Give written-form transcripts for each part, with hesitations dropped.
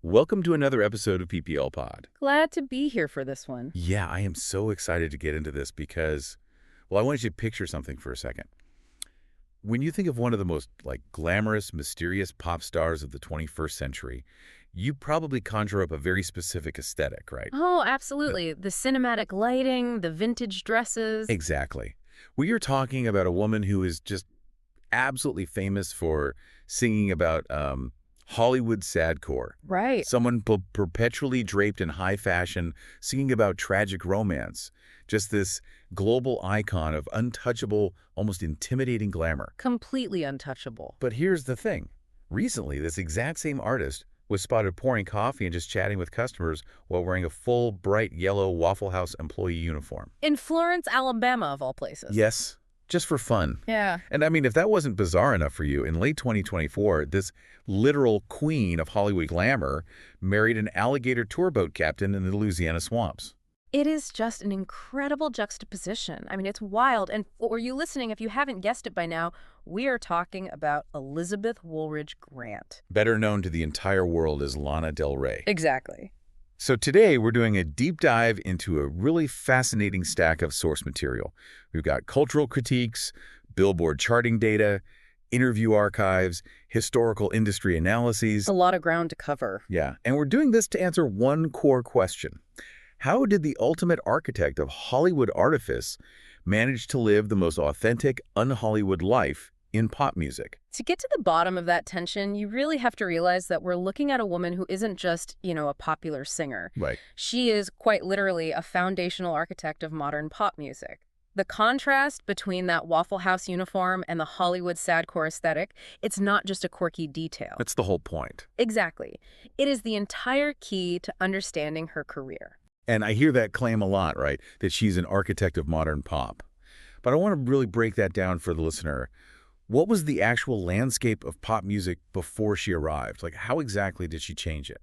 Welcome to another episode of PPL Pod. Glad to be here for this one. Yeah, I am so excited to get into this because, well, I want you to picture something for a second. When you think of one of the most, glamorous, mysterious pop stars of the 21st century, you probably conjure up a very specific aesthetic, right? Oh, absolutely. The cinematic lighting, the vintage dresses. Exactly. We are talking about a woman who is just absolutely famous for singing about Hollywood sadcore. Right. Someone perpetually draped in high fashion, singing about tragic romance. Just this global icon of untouchable, almost intimidating glamour. Completely untouchable. But here's the thing. Recently, this exact same artist was spotted pouring coffee and just chatting with customers while wearing a full, bright yellow Waffle House employee uniform. In Florence, Alabama, of all places. Yes, just for fun. Yeah. And I mean, if that wasn't bizarre enough for you, in late 2024, this literal queen of Hollywood glamour married an alligator tour boat captain in the Louisiana swamps. It is just an incredible juxtaposition. I mean, it's wild. And for you listening, if you haven't guessed it by now, we are talking about Elizabeth Woolridge Grant. Better known to the entire world as Lana Del Rey. Exactly. So today we're doing a deep dive into a really fascinating stack of source material. We've got cultural critiques, Billboard charting data, interview archives, historical industry analyses. A lot of ground to cover. Yeah, and we're doing this to answer one core question. How did the ultimate architect of Hollywood artifice manage to live the most authentic, un-Hollywood life in pop music? To get to the bottom of that tension, you really have to realize that we're looking at a woman who isn't just, a popular singer. Right. She is quite literally a foundational architect of modern pop music. The contrast between that Waffle House uniform and the Hollywood sadcore aesthetic, it's not just a quirky detail. That's the whole point. Exactly. It is the entire key to understanding her career. And I hear that claim a lot, right? That she's an architect of modern pop. But I want to really break that down for the listener. What was the actual landscape of pop music before she arrived? How exactly did she change it?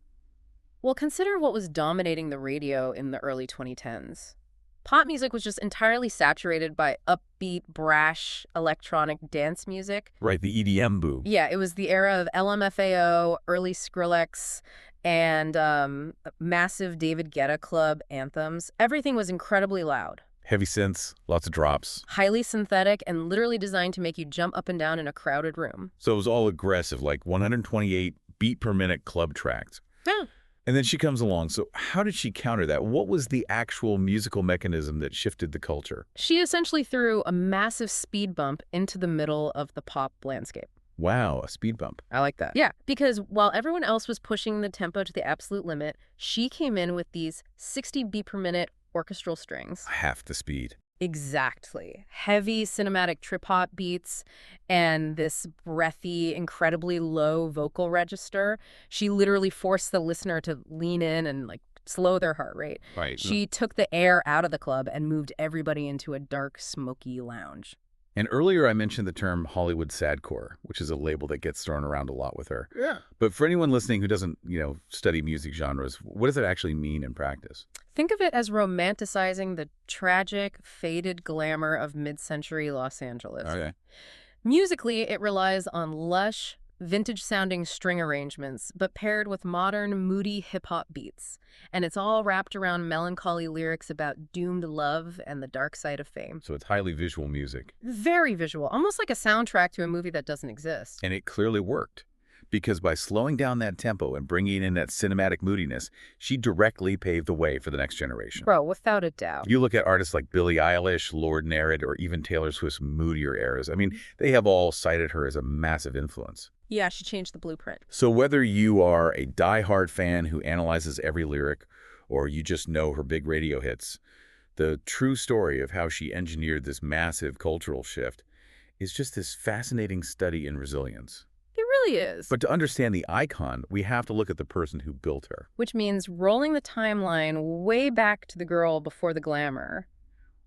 Well, consider what was dominating the radio in the early 2010s. Pop music was just entirely saturated by upbeat, brash, electronic dance music. Right, the EDM boom. Yeah, it was the era of LMFAO, early Skrillex, and massive David Guetta club anthems. Everything was incredibly loud. Heavy synths, lots of drops. Highly synthetic and literally designed to make you jump up and down in a crowded room. So it was all aggressive, like 128 beat per minute club tracks. Yeah. And then she comes along. So how did she counter that? What was the actual musical mechanism that shifted the culture? She essentially threw a massive speed bump into the middle of the pop landscape. Wow, a speed bump. I like that. Yeah, because while everyone else was pushing the tempo to the absolute limit, she came in with these 60 beat per minute orchestral strings. Half the speed. Exactly. Heavy cinematic trip-hop beats and this breathy, incredibly low vocal register. She literally forced the listener to lean in and slow their heart rate. Right. She took the air out of the club and moved everybody into a dark, smoky lounge. And earlier I mentioned the term Hollywood sadcore, which is a label that gets thrown around a lot with her. Yeah. But for anyone listening who doesn't, study music genres, what does it actually mean in practice? Think of it as romanticizing the tragic, faded glamour of mid-century Los Angeles. Okay. Musically, it relies on lush, vintage-sounding string arrangements, but paired with modern, moody hip-hop beats. And it's all wrapped around melancholy lyrics about doomed love and the dark side of fame. So it's highly visual music. Very visual, almost like a soundtrack to a movie that doesn't exist. And it clearly worked. Because by slowing down that tempo and bringing in that cinematic moodiness, she directly paved the way for the next generation. Bro, without a doubt. You look at artists like Billie Eilish, Lord Nerid, or even Taylor Swift's moodier eras. I mean, they have all cited her as a massive influence. Yeah, she changed the blueprint. So whether you are a diehard fan who analyzes every lyric, or you just know her big radio hits, the true story of how she engineered this massive cultural shift is just this fascinating study in resilience. It really is. But to understand the icon, we have to look at the person who built her. Which means rolling the timeline way back to the girl before the glamour,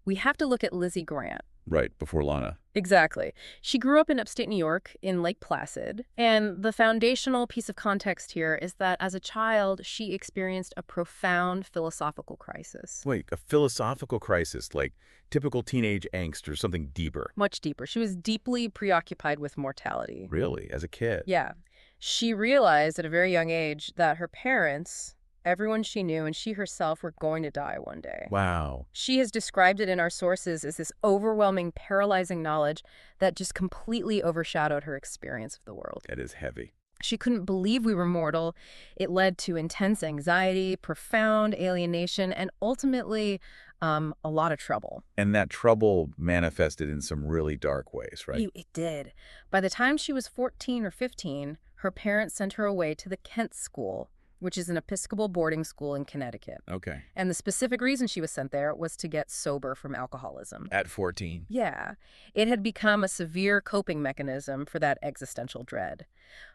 we have to look at Lizzie Grant. Right, before Lana. Exactly. She grew up in upstate New York in Lake Placid, and the foundational piece of context here is that as a child, she experienced a profound philosophical crisis. Wait, a philosophical crisis, like typical teenage angst or something deeper? Much deeper. She was deeply preoccupied with mortality. Really? As a kid? Yeah. She realized at a very young age that her parents, everyone she knew, and she herself were going to die one day. Wow. She has described it in our sources as this overwhelming, paralyzing knowledge that just completely overshadowed her experience of the world. That is heavy. She couldn't believe we were mortal. It led to intense anxiety, profound alienation, and ultimately a lot of trouble. And that trouble manifested in some really dark ways, right? It did. By the time she was 14 or 15, her parents sent her away to the Kent School, which is an Episcopal boarding school in Connecticut. Okay. And the specific reason she was sent there was to get sober from alcoholism. At 14. Yeah. It had become a severe coping mechanism for that existential dread.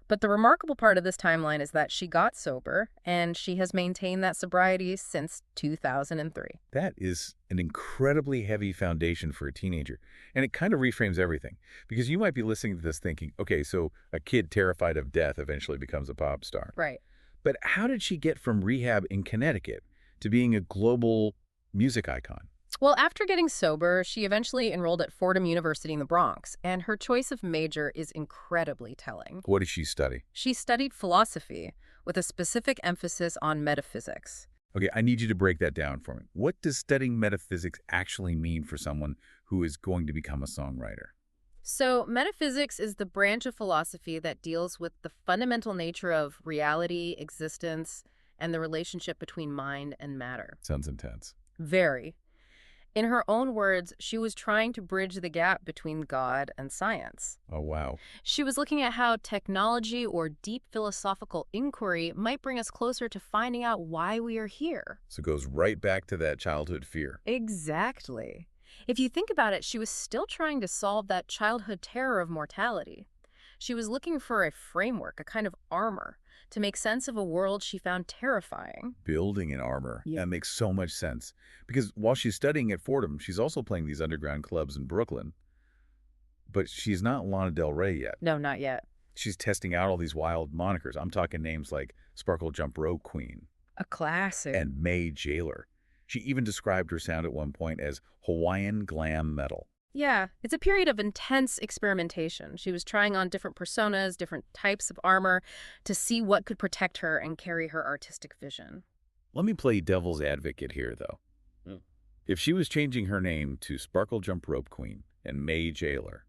But the remarkable part of this timeline is that she got sober, and she has maintained that sobriety since 2003. That is an incredibly heavy foundation for a teenager. And it kind of reframes everything. Because you might be listening to this thinking, okay, so a kid terrified of death eventually becomes a pop star. Right. But how did she get from rehab in Connecticut to being a global music icon? Well, after getting sober, she eventually enrolled at Fordham University in the Bronx, and her choice of major is incredibly telling. What did she study? She studied philosophy with a specific emphasis on metaphysics. Okay, I need you to break that down for me. What does studying metaphysics actually mean for someone who is going to become a songwriter? So, metaphysics is the branch of philosophy that deals with the fundamental nature of reality, existence, and the relationship between mind and matter. Sounds intense. Very. In her own words, she was trying to bridge the gap between God and science. Oh, wow. She was looking at how technology or deep philosophical inquiry might bring us closer to finding out why we are here. So it goes right back to that childhood fear. Exactly. If you think about it, she was still trying to solve that childhood terror of mortality. She was looking for a framework, a kind of armor, to make sense of a world she found terrifying. Building an armor. Yeah. That makes so much sense. Because while she's studying at Fordham, she's also playing these underground clubs in Brooklyn. But she's not Lana Del Rey yet. No, not yet. She's testing out all these wild monikers. I'm talking names like Sparkle Jump Rope Queen A classic. and imageThe. She even described her sound at one point as Hawaiian glam metal. Yeah, it's a period of intense experimentation. She was trying on different personas, different types of armor, to see what could protect her and carry her artistic vision. Let me play devil's advocate here, though. If she was changing her name to Sparkle Jump Rope Queen and imageThe,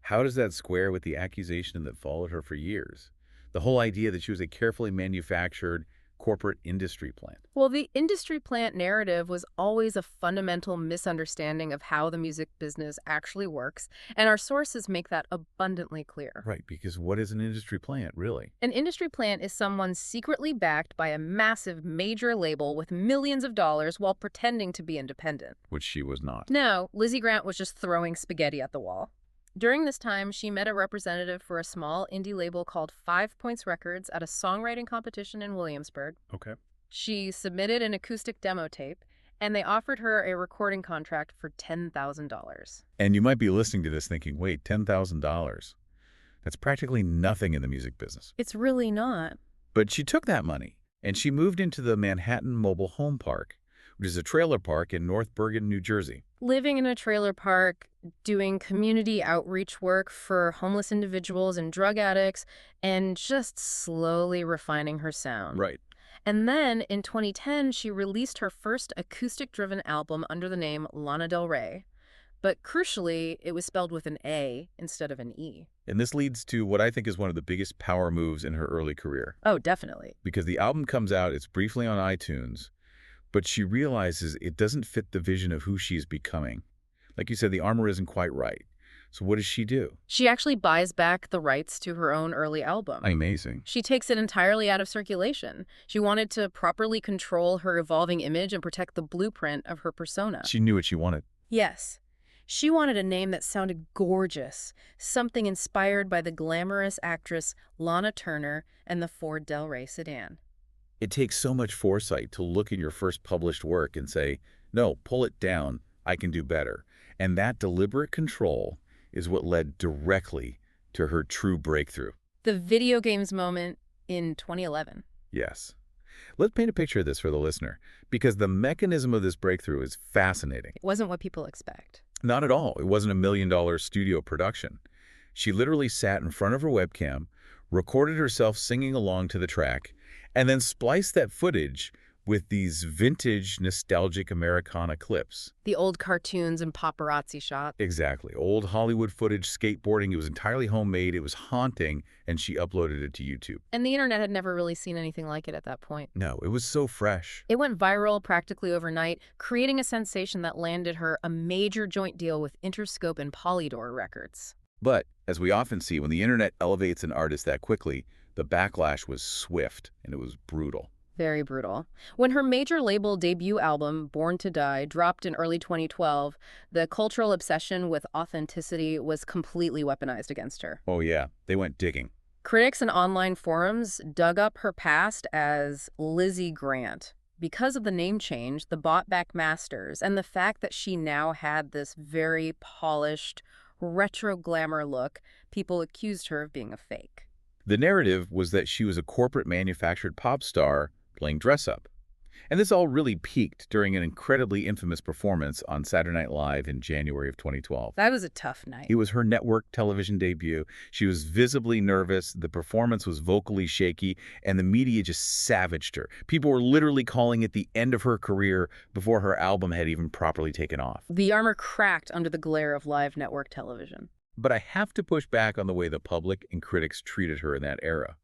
how does that square with the accusation that followed her for years? The whole idea that she was a carefully manufactured corporate industry plant. Well, the industry plant narrative was always a fundamental misunderstanding of how the music business actually works, and our sources make that abundantly clear. Right, because what is an industry plant, really? An industry plant is someone secretly backed by a massive major label with millions of dollars while pretending to be independent. Which she was not. No, Lizzie Grant was just throwing spaghetti at the wall. During this time, she met a representative for a small indie label called 5 Points Records at a songwriting competition in Williamsburg. Okay. She submitted an acoustic demo tape, and they offered her a recording contract for $10,000. And you might be listening to this thinking, wait, $10,000? That's practically nothing in the music business. It's really not. But she took that money, and she moved into the Manhattan Mobile Home Park, which is a trailer park in North Bergen, New Jersey. Living in a trailer park, doing community outreach work for homeless individuals and drug addicts, and just slowly refining her sound. Right. And then, in 2010, she released her first acoustic-driven album under the name Lana Del Rey. But crucially, it was spelled with an A instead of an E. And this leads to what I think is one of the biggest power moves in her early career. Oh, definitely. Because the album comes out, it's briefly on iTunes, but she realizes it doesn't fit the vision of who she's becoming. Like you said, the armor isn't quite right. So what does she do? She actually buys back the rights to her own early album. Amazing. She takes it entirely out of circulation. She wanted to properly control her evolving image and protect the blueprint of her persona. She knew what she wanted. Yes. She wanted a name that sounded gorgeous, something inspired by the glamorous actress Lana Turner and the Ford Del Rey sedan. It takes so much foresight to look at your first published work and say, no, pull it down, I can do better. And that deliberate control is what led directly to her true breakthrough. The video games moment in 2011. Yes. Let's paint a picture of this for the listener, because the mechanism of this breakthrough is fascinating. It wasn't what people expect. Not at all. It wasn't $1 million studio production. She literally sat in front of her webcam, recorded herself singing along to the track, and then spliced that footage with these vintage, nostalgic Americana clips. The old cartoons and paparazzi shots. Exactly. Old Hollywood footage, skateboarding. It was entirely homemade. It was haunting, and she uploaded it to YouTube. And the internet had never really seen anything like it at that point. No, it was so fresh. It went viral practically overnight, creating a sensation that landed her a major joint deal with Interscope and Polydor Records. But, as we often see, when the internet elevates an artist that quickly, the backlash was swift, and it was brutal. Very brutal. When her major label debut album, Born to Die, dropped in early 2012, the cultural obsession with authenticity was completely weaponized against her. Oh yeah, they went digging. Critics and online forums dug up her past as Lizzie Grant. Because of the name change, the bought-back masters, and the fact that she now had this very polished, retro glamour look, people accused her of being a fake. The narrative was that she was a corporate manufactured pop star playing dress-up. And this all really peaked during an incredibly infamous performance on Saturday Night Live in January of 2012. That was a tough night. It was her network television debut. She was visibly nervous, the performance was vocally shaky, and the media just savaged her. People were literally calling it the end of her career before her album had even properly taken off. The armor cracked under the glare of live network television. But I have to push back on the way the public and critics treated her in that era.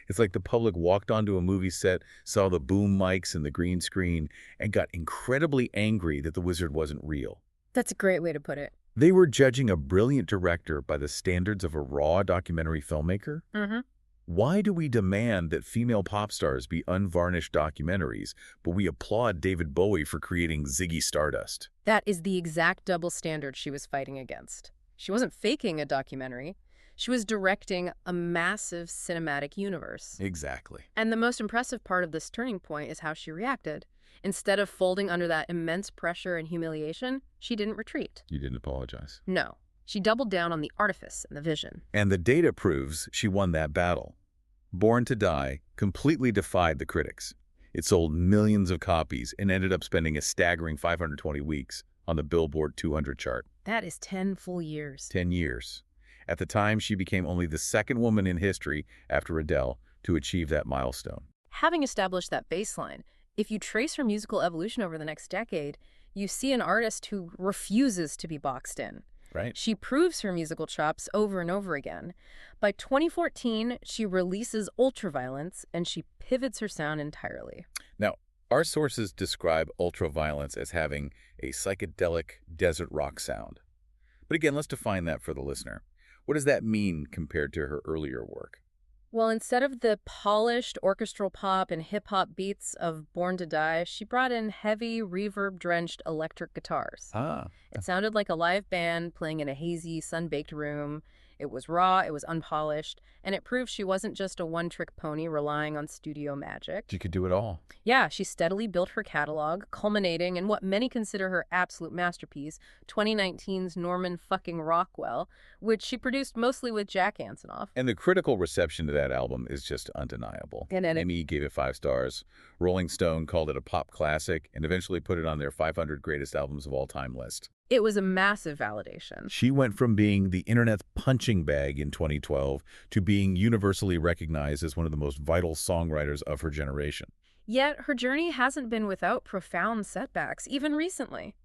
It's like the public walked onto a movie set, saw the boom mics and the green screen, and got incredibly angry that the wizard wasn't real. That's a great way to put it. They were judging a brilliant director by the standards of a raw documentary filmmaker? Mm-hmm. Why do we demand that female pop stars be unvarnished documentaries, but we applaud David Bowie for creating Ziggy Stardust? That is the exact double standard she was fighting against. She wasn't faking a documentary. She was directing a massive cinematic universe. Exactly. And the most impressive part of this turning point is how she reacted. Instead of folding under that immense pressure and humiliation, she didn't retreat. You didn't apologize. No. She doubled down on the artifice and the vision. And the data proves she won that battle. Born to Die completely defied the critics. It sold millions of copies and ended up spending a staggering 520 weeks on the Billboard 200 chart. That is 10 full years. 10 years. At the time, she became only the second woman in history, after Adele, to achieve that milestone. Having established that baseline, if you trace her musical evolution over the next decade, you see an artist who refuses to be boxed in. Right. She proves her musical chops over and over again. By 2014, she releases Ultraviolence, and she pivots her sound entirely. Now, our sources describe Ultraviolence as having a psychedelic desert rock sound. But again, let's define that for the listener. What does that mean compared to her earlier work? Well, instead of the polished orchestral pop and hip-hop beats of Born to Die, she brought in heavy, reverb-drenched electric guitars. It sounded like a live band playing in a hazy, sun-baked room. It was raw, it was unpolished, and it proved she wasn't just a one-trick pony relying on studio magic. She could do it all. Yeah, she steadily built her catalog, culminating in what many consider her absolute masterpiece, 2019's Norman fucking Rockwell, which she produced mostly with Jack Antonoff. And the critical reception to that album is just undeniable. ME gave it 5 stars. Rolling Stone called it a pop classic and eventually put it on their 500 greatest albums of all time list. It was a massive validation. She went from being the internet's punching bag in 2012 to being universally recognized as one of the most vital songwriters of her generation. Yet her journey hasn't been without profound setbacks, even recently.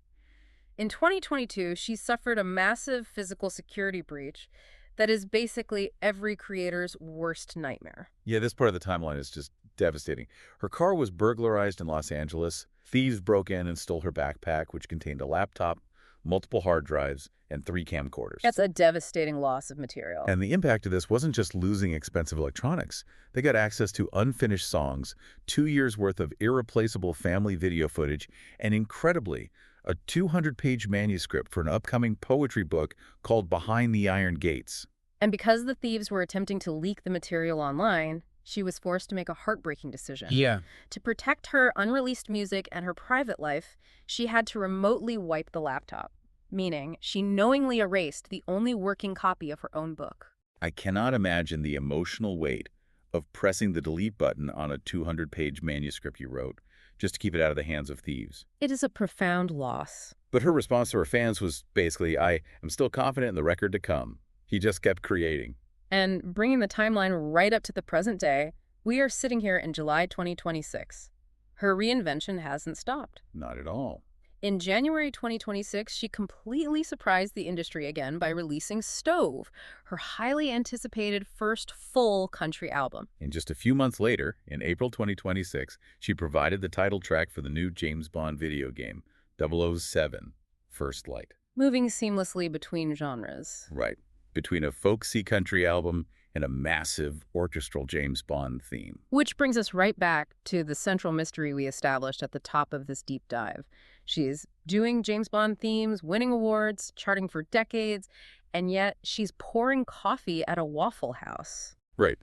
In 2022, she suffered a massive physical security breach that is basically every creator's worst nightmare. Yeah, this part of the timeline is just devastating. Her car was burglarized in Los Angeles. Thieves broke in and stole her backpack, which contained a laptop, multiple hard drives, and 3 camcorders. That's a devastating loss of material. And the impact of this wasn't just losing expensive electronics. They got access to unfinished songs, 2 years' worth of irreplaceable family video footage, and incredibly, a 200-page manuscript for an upcoming poetry book called Behind the Iron Gates. And because the thieves were attempting to leak the material online, she was forced to make a heartbreaking decision. To protect her unreleased music and her private life, she had to remotely wipe the laptop, meaning she knowingly erased the only working copy of her own book. I cannot imagine the emotional weight of pressing the delete button on a 200-page manuscript you wrote just to keep it out of the hands of thieves. It is a profound loss. But her response to her fans was basically, I am still confident in the record to come. He just kept creating. And bringing the timeline right up to the present day, we are sitting here in July 2026. Her reinvention hasn't stopped. Not at all. In January 2026, she completely surprised the industry again by releasing Stove, her highly anticipated first full country album. And just a few months later, in April 2026, she provided the title track for the new James Bond video game, 007, First Light. Moving seamlessly between genres. Right. Between a folksy country album and a massive orchestral James Bond theme. Which brings us right back to the central mystery we established at the top of this deep dive. She's doing James Bond themes, winning awards, charting for decades, and yet she's pouring coffee at a Waffle House. Right.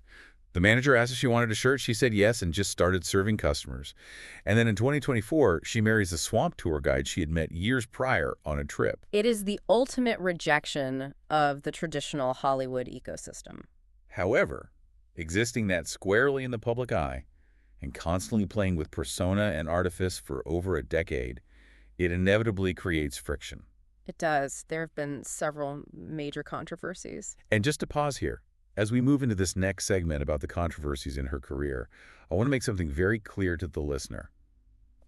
The manager asked if she wanted a shirt. She said yes and just started serving customers. And then in 2024, she marries a swamp tour guide she had met years prior on a trip. It is the ultimate rejection of the traditional Hollywood ecosystem. However, existing that squarely in the public eye and constantly playing with persona and artifice for over a decade, it inevitably creates friction. It does. There have been several major controversies. And just to pause here, as we move into this next segment about the controversies in her career, I want to make something very clear to the listener.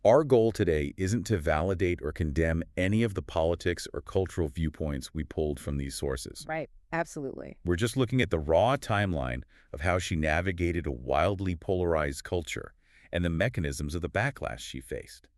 Our goal today isn't to validate or condemn any of the politics or cultural viewpoints we pulled from these sources. Right. Absolutely. We're just looking at the raw timeline of how she navigated a wildly polarized culture and the mechanisms of the backlash she faced.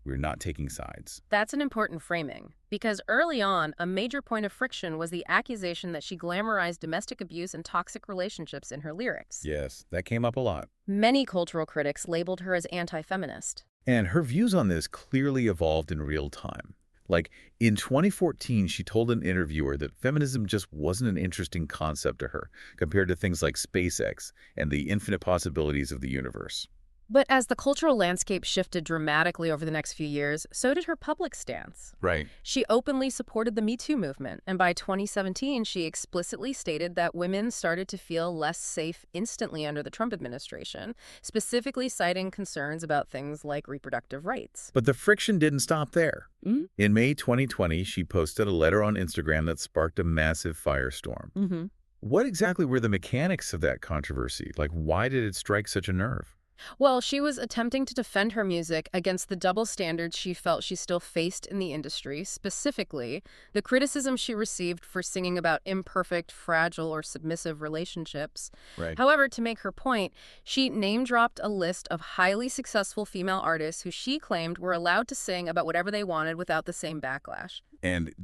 We're not taking sides. That's an important framing, because early on, a major point of friction was the accusation that she glamorized domestic abuse and toxic relationships in her lyrics. Yes, that came up a lot. Many cultural critics labeled her as anti-feminist. And her views on this clearly evolved in real time. Like, in 2014, she told an interviewer that feminism just wasn't an interesting concept to her compared to things like SpaceX and the infinite possibilities of the universe. But as the cultural landscape shifted dramatically over the next few years, so did her public stance. Right. She openly supported the Me Too movement, and by 2017, she explicitly stated that women started to feel less safe instantly under the Trump administration, specifically citing concerns about things like reproductive rights. But the friction didn't stop there. In May 2020, she posted a letter on Instagram that sparked a massive firestorm. What exactly were the mechanics of that controversy? Like, why did it strike such a nerve? Well, she was attempting to defend her music against the double standards she felt she still faced in the industry, specifically the criticism she received for singing about imperfect, fragile, or submissive relationships. Right. However, to make her point, she name-dropped a list of highly successful female artists who she claimed were allowed to sing about whatever they wanted without the same backlash. And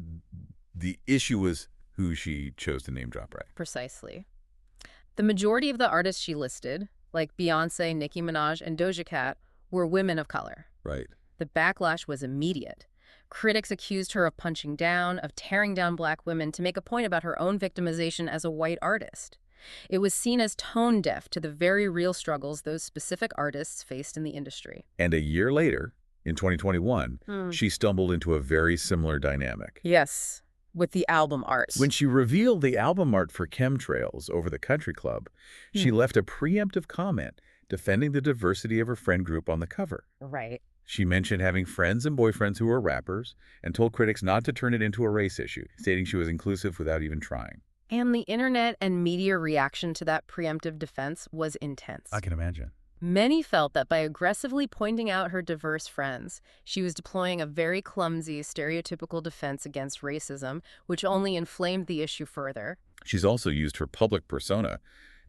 the issue was who she chose to name drop, right? Precisely. The majority of the artists she listed, like Beyoncé, Nicki Minaj, and Doja Cat, were women of color. Right. The backlash was immediate. Critics accused her of punching down, of tearing down black women to make a point about her own victimization as a white artist. It was seen as tone-deaf to the very real struggles those specific artists faced in the industry. And a year later, in 2021, she stumbled into a very similar dynamic. Yes, with the album art. When she revealed the album art for Chemtrails over the country club, she left a preemptive comment defending the diversity of her friend group on the cover. Right. She mentioned having friends and boyfriends who were rappers and told critics not to turn it into a race issue, stating she was inclusive without even trying. And the internet and media reaction to that preemptive defense was intense. I can imagine. Many felt that by aggressively pointing out her diverse friends, she was deploying a very clumsy, stereotypical defense against racism, which only inflamed the issue further. She's also used her public persona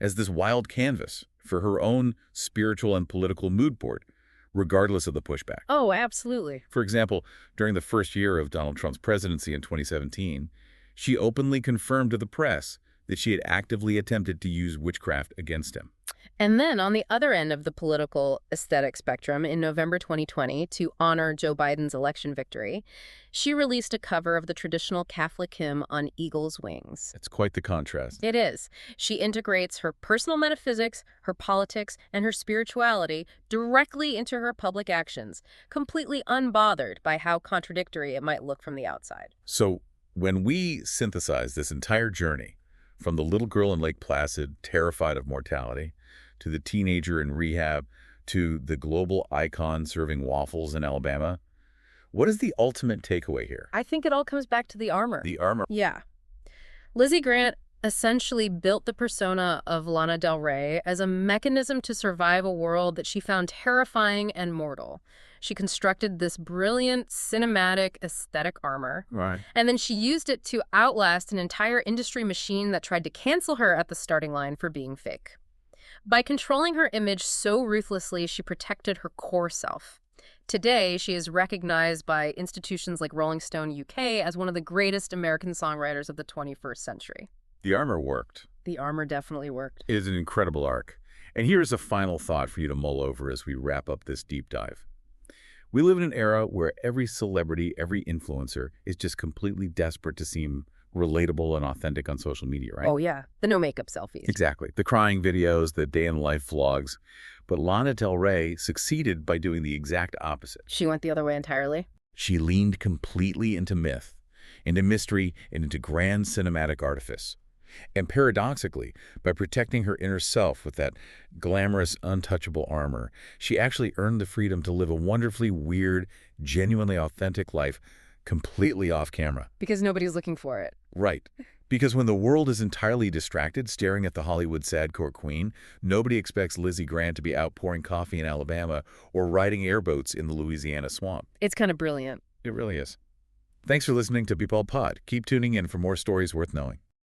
as this wild canvas for her own spiritual and political mood board, regardless of the pushback. Oh, absolutely. For example, during the first year of Donald Trump's presidency in 2017, she openly confirmed to the press that she had actively attempted to use witchcraft against him. And then on the other end of the political aesthetic spectrum, in November 2020, to honor Joe Biden's election victory, she released a cover of the traditional Catholic hymn On Eagle's Wings. It's quite the contrast. It is. She integrates her personal metaphysics, her politics, and her spirituality directly into her public actions, completely unbothered by how contradictory it might look from the outside. So when we synthesize this entire journey, from the little girl in Lake Placid, terrified of mortality, to the teenager in rehab, to the global icon serving waffles in Alabama, what is the ultimate takeaway here? I think it all comes back to the armor. The armor. Yeah. Lizzie Grant essentially built the persona of Lana Del Rey as a mechanism to survive a world that she found terrifying and mortal. She constructed this brilliant, cinematic, aesthetic armor, Right. and then she used it to outlast an entire industry machine that tried to cancel her at the starting line for being fake. By controlling her image so ruthlessly, she protected her core self. Today, she is recognized by institutions like Rolling Stone UK as one of the greatest American songwriters of the 21st century. The armor worked. The armor definitely worked. It is an incredible arc. And here's a final thought for you to mull over as we wrap up this deep dive. We live in an era where every celebrity, every influencer is just completely desperate to seem relatable and authentic on social media, right? Oh, yeah. The no-makeup selfies. Exactly. The crying videos, the day-in-the-life vlogs. But Lana Del Rey succeeded by doing the exact opposite. She went the other way entirely. She leaned completely into myth, into mystery, and into grand cinematic artifice. And paradoxically, by protecting her inner self with that glamorous, untouchable armor, she actually earned the freedom to live a wonderfully weird, genuinely authentic life completely off camera. Because nobody's looking for it. Right. Because when the world is entirely distracted, staring at the Hollywood sadcore queen, nobody expects Lizzie Grant to be out pouring coffee in Alabama or riding airboats in the Louisiana swamp. It's kind of brilliant. It really is. Thanks for listening to Beepal Pod. Keep tuning in for more stories worth knowing.